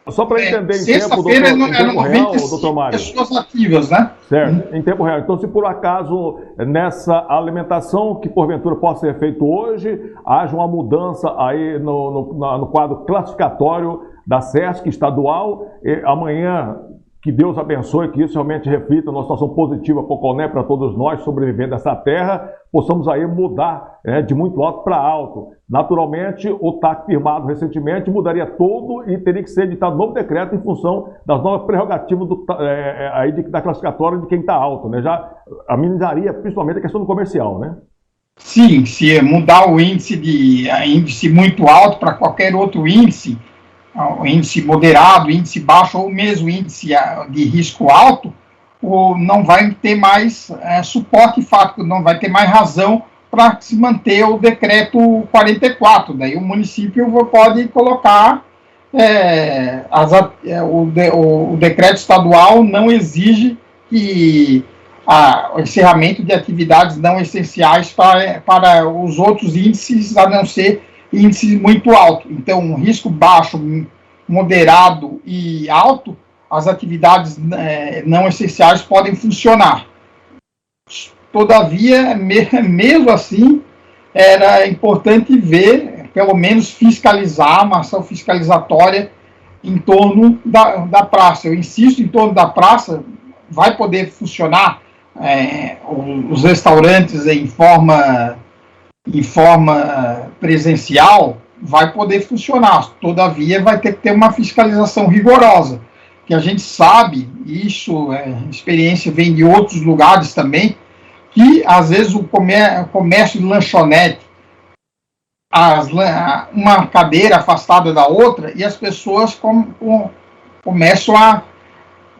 Só para entender em tempo, doutor Mário. Pessoas ativas, né? Certo, em tempo real. Então, se por acaso nessa alimentação que porventura possa ser feito hoje, haja uma mudança aí no quadro classificatório da SESC estadual, amanhã Que Deus abençoe, que isso realmente reflita numa situação positiva para o Coné, para todos nós sobrevivendo dessa terra, possamos aí mudar de muito alto para alto. Naturalmente, o TAC firmado recentemente mudaria todo e teria que ser editado novo decreto em função das novas prerrogativas da classificatória de quem está alto, né? Já amenizaria principalmente a questão do comercial, né? Sim, se mudar o índice muito alto para qualquer outro índice, o índice moderado, índice baixo ou mesmo índice de risco alto, não vai ter mais suporte fático, não vai ter mais razão para se manter o decreto 44. Daí o município pode colocar, o decreto estadual não exige que o encerramento de atividades não essenciais para os outros índices, a não ser índice muito alto. Então, um risco baixo, moderado e alto, as atividades não essenciais podem funcionar. Todavia, mesmo assim, era importante ver, pelo menos fiscalizar, uma ação fiscalizatória em torno da praça. Eu insisto, em torno da praça vai poder funcionar os restaurantes em forma presencial, vai poder funcionar. Todavia, vai ter que ter uma fiscalização rigorosa, que a gente sabe, isso experiência vem de outros lugares também, que às vezes o comércio de lanchonete, uma cadeira afastada da outra, e as pessoas começam a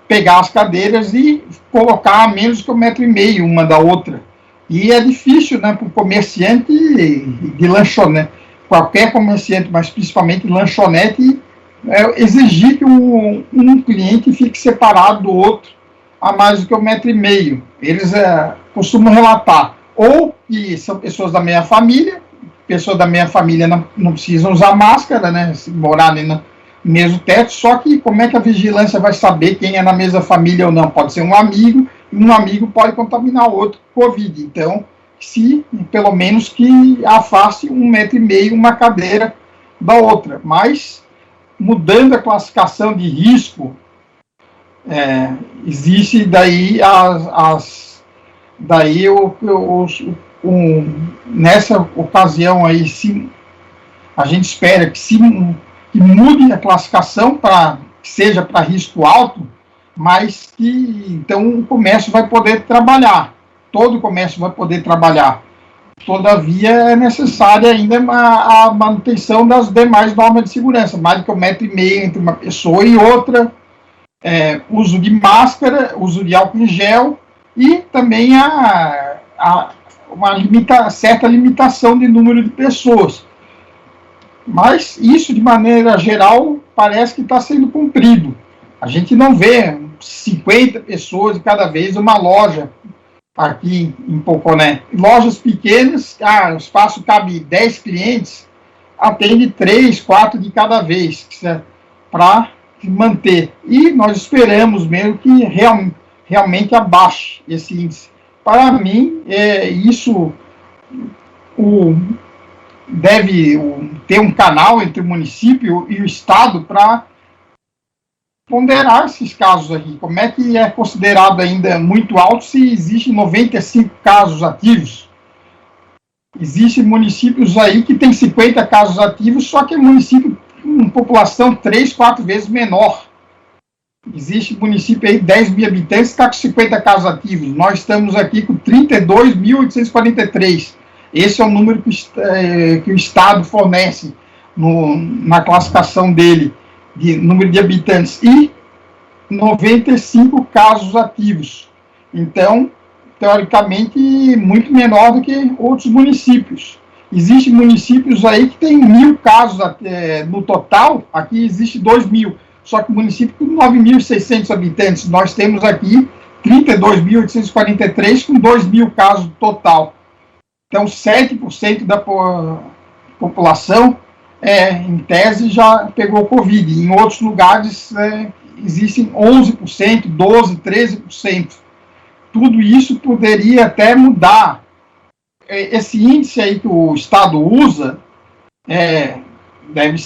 pegar as cadeiras e colocar a menos que 1,5 metro uma da outra. E é difícil, né, para o comerciante de lanchonete, qualquer comerciante, mas principalmente lanchonete, exigir que um cliente fique separado do outro a mais do que 1,5 metro. Eles costumam relatar ou que são pessoas da mesma família não precisam usar máscara, né, se morar ali no mesmo teto, só que como é que a vigilância vai saber quem é na mesma família ou não? Pode ser um amigo, e um amigo pode contaminar o outro com Covid. Então, pelo menos que afaste 1,5 metro uma cadeira da outra. Mas, mudando a classificação de risco, existe daí nessa ocasião aí, a gente espera que mude a classificação que seja para risco alto, mas que então o comércio vai poder trabalhar, todo o comércio vai poder trabalhar. Todavia, é necessária ainda a manutenção das demais normas de segurança, mais do que 1,5 metro entre uma pessoa e outra, uso de máscara, uso de álcool em gel e também uma certa limitação de número de pessoas. Mas isso, de maneira geral, parece que está sendo cumprido. A gente não vê 50 pessoas de cada vez uma loja aqui em Poconé. Lojas pequenas, o espaço cabe 10 clientes, atende 3, 4 de cada vez, para manter. E nós esperamos mesmo que realmente abaixe esse índice. Para mim, isso deve ter um canal entre o município e o Estado para ponderar esses casos aqui. Como é que é considerado ainda muito alto se existem 95 casos ativos? Existem municípios aí que tem 50 casos ativos, só que é município com população 3, 4 vezes menor. Existe município aí de 10 mil habitantes que está com 50 casos ativos. Nós estamos aqui com 32.843. Esse é o número que o Estado fornece na classificação dele, de número de habitantes, e 95 casos ativos. Então, teoricamente, muito menor do que outros municípios. Existem municípios aí que tem 1.000 casos no total, aqui existe 2.000, só que o município com 9.600 habitantes, nós temos aqui 32.843 com 2.000 casos no total. Então, 7% da população, em tese, já pegou Covid. Em outros lugares, existem 11%, 12%, 13%. Tudo isso poderia até mudar. Esse índice aí que o Estado usa, deve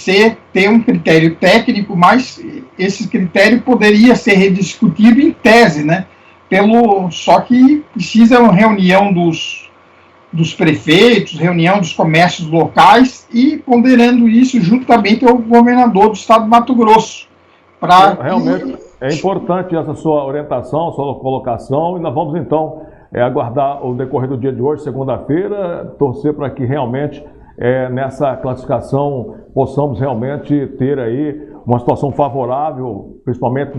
ter um critério técnico, mas esse critério poderia ser rediscutido em tese, né? Só que precisa uma reunião dos prefeitos, reunião dos comércios locais e ponderando isso juntamente ao governador do estado de Mato Grosso. Realmente é importante essa sua orientação, sua colocação, e nós vamos então aguardar o decorrer do dia de hoje, segunda-feira, torcer para que realmente nessa classificação possamos realmente ter aí uma situação favorável, principalmente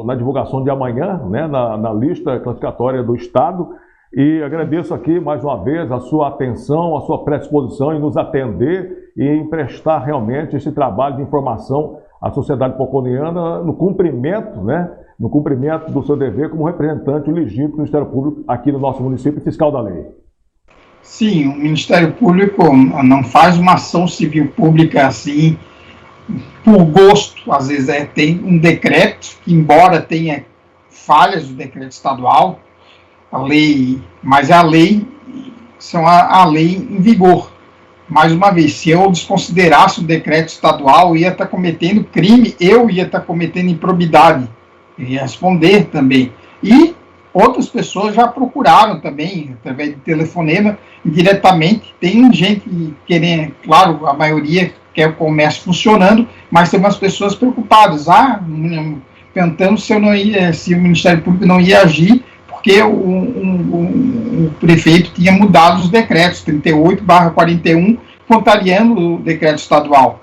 na divulgação de amanhã, né, na lista classificatória do estado. E agradeço aqui mais uma vez a sua atenção, a sua predisposição em nos atender e em prestar realmente esse trabalho de informação à sociedade poconiana no cumprimento, né, no cumprimento do seu dever como representante legítimo do Ministério Público aqui no nosso município, fiscal da lei. Sim, o Ministério Público não faz uma ação civil pública assim por gosto. Às vezes tem um decreto que, embora tenha falhas do decreto estadual, mas a lei são a lei em vigor. Mais uma vez, se eu desconsiderasse o decreto estadual, eu ia estar cometendo crime, eu ia estar cometendo improbidade, eu ia responder também. E outras pessoas já procuraram também, através de telefonema, diretamente. Tem gente querendo, claro, a maioria quer o comércio funcionando, mas tem umas pessoas preocupadas, perguntando se o Ministério Público não ia agir, porque o prefeito tinha mudado os decretos 38/41, contrariando o decreto estadual.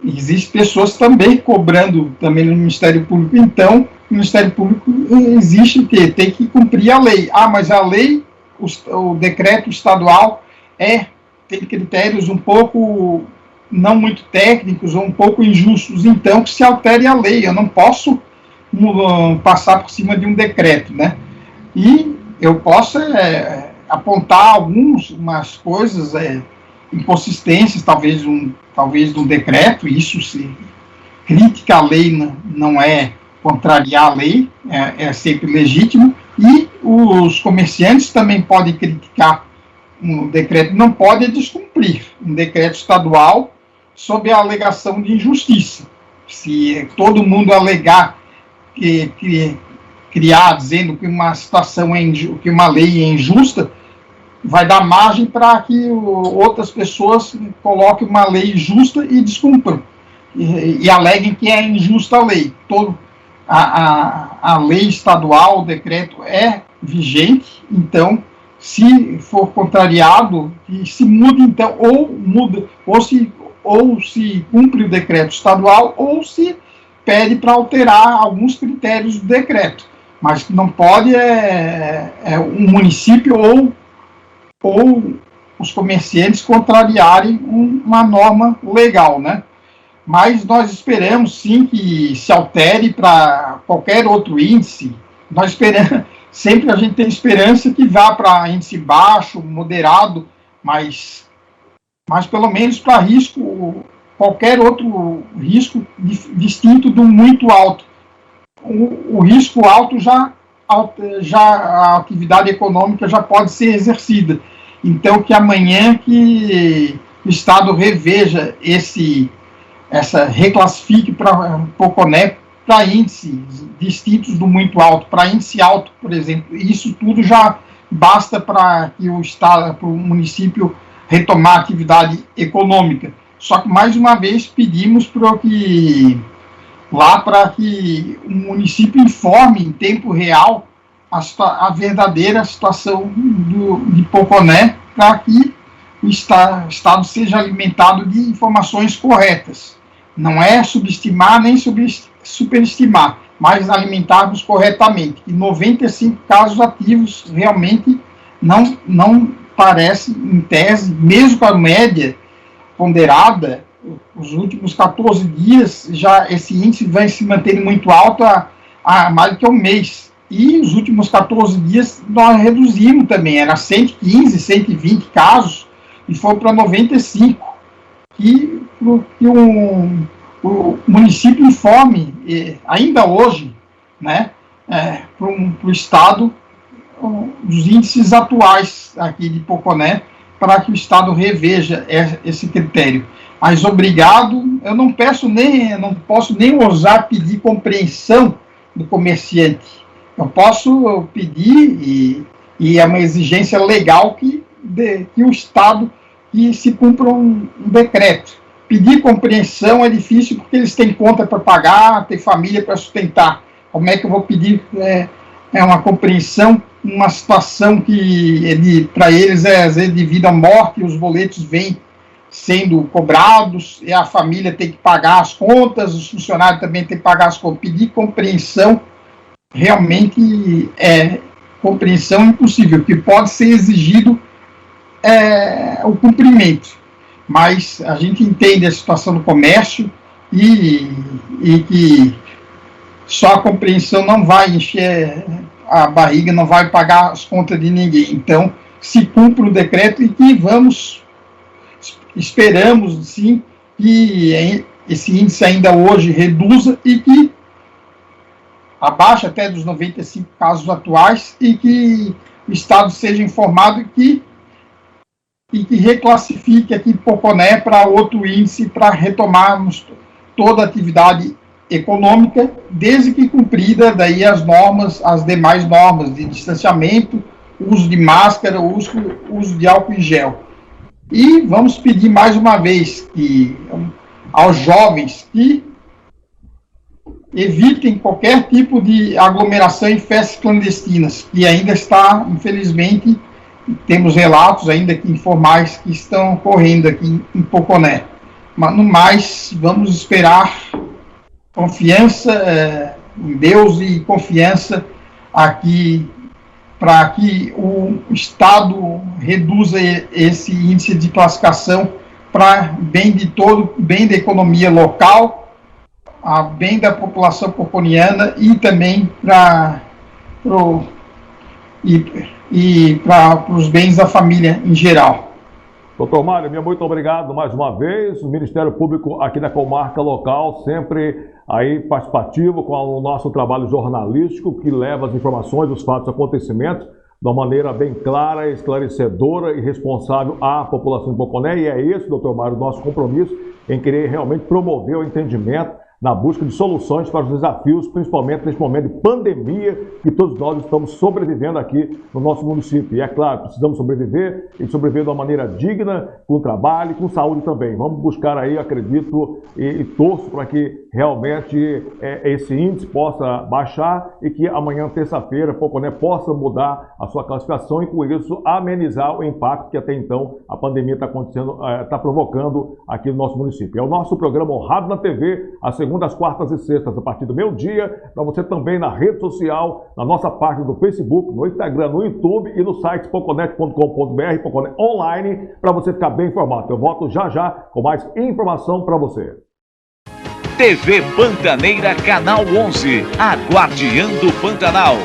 Existem pessoas também cobrando também no Ministério Público. Então, o Ministério Público existe o quê? Tem que cumprir a lei. Mas a lei, o decreto estadual tem critérios um pouco não muito técnicos ou um pouco injustos, então que se altere a lei. Eu não posso passar por cima de um decreto, né? E eu posso apontar algumas coisas, inconsistências, talvez de um decreto. Isso, se crítica à lei não é contrariar a lei, é sempre legítimo, e os comerciantes também podem criticar um decreto, não pode descumprir um decreto estadual sob a alegação de injustiça. Se todo mundo alegar criar dizendo que uma situação que uma lei é injusta, vai dar margem para que outras pessoas coloquem uma lei justa e descumpram e aleguem que é injusta a lei. A lei estadual, o decreto é vigente, então se for contrariado, se muda, então, ou se cumpre o decreto estadual, ou se pede para alterar alguns critérios do decreto. Mas não pode um município ou os comerciantes contrariarem uma norma legal, né? Mas nós esperamos, sim, que se altere para qualquer outro índice. Nós esperamos, sempre a gente tem esperança que vá para índice baixo, moderado, mas pelo menos para qualquer outro risco distinto do muito alto. O risco alto já a atividade econômica já pode ser exercida. Então, que amanhã que o Estado reveja reclassifique para Poconé para índices distintos do muito alto, para índice alto, por exemplo. Isso tudo já basta para que o Estado, para o município retomar a atividade econômica. Só que, mais uma vez, pedimos para que o município informe em tempo real a verdadeira situação de Poconé, para que o Estado seja alimentado de informações corretas. Não é subestimar nem superestimar, mas alimentarmos corretamente. E 95 casos ativos realmente não parece, em tese, mesmo com a média ponderada, os últimos 14 dias, já esse índice vai se mantendo muito alto há mais do que um mês. E os últimos 14 dias nós reduzimos também, era 115, 120 casos, e foi para 95. Que o município informe, ainda hoje, né, para o Estado, os índices atuais aqui de Poconé, para que o Estado reveja esse critério. Mas obrigado eu não posso nem ousar pedir compreensão do comerciante. Eu posso pedir, e é uma exigência legal que o Estado que se cumpra um decreto. Pedir compreensão é difícil porque eles têm conta para pagar, têm família para sustentar. Como é que eu vou pedir uma compreensão, uma situação que para eles é às vezes de vida ou morte, e os boletos vêm sendo cobrados, e a família tem que pagar as contas, os funcionários também têm que pagar as contas. Pedir compreensão realmente é compreensão impossível, que pode ser exigido o cumprimento. Mas a gente entende a situação do comércio e que só a compreensão não vai encher a barriga, não vai pagar as contas de ninguém. Então, se cumpre o decreto e que esperamos, sim, que esse índice ainda hoje reduza e que abaixe até dos 95 casos atuais e que o Estado seja informado e que reclassifique aqui Poconé para outro índice para retomarmos toda a atividade econômica, desde que cumprida daí as demais normas de distanciamento, uso de máscara, uso de álcool em gel. E vamos pedir mais uma vez aos jovens que evitem qualquer tipo de aglomeração e festas clandestinas, que ainda está, infelizmente, temos relatos ainda aqui informais que estão ocorrendo aqui em Poconé. Mas, no mais, vamos esperar confiança em Deus e confiança aqui para que o Estado reduza esse índice de classificação para bem da economia local, a bem da população poconiana e também para os bens da família em geral. Doutor Mário, muito obrigado mais uma vez. O Ministério Público aqui da comarca local, sempre aí participativo com o nosso trabalho jornalístico, que leva as informações, os fatos, acontecimentos, de uma maneira bem clara, esclarecedora e responsável à população de Poconé. E é esse, doutor Mário, o nosso compromisso em querer realmente promover o entendimento na busca de soluções para os desafios, principalmente neste momento de pandemia que todos nós estamos sobrevivendo aqui no nosso município. E é claro, precisamos sobreviver e sobreviver de uma maneira digna, com trabalho e com saúde também. Vamos buscar aí, acredito e torço para que realmente esse índice possa baixar e que amanhã, terça-feira, Poconé possa mudar a sua classificação e com isso amenizar o impacto que até então a pandemia está provocando aqui no nosso município. É o nosso programa Honrado na TV, às segundas, quartas e sextas, a partir do meio-dia, para você também na rede social, na nossa página do Facebook, no Instagram, no YouTube e no site poconet.com.br, Poconé Online, para você ficar bem informado. Eu volto já com mais informação para você. TV Pantaneira, Canal 11, a Guardiã do Pantanal.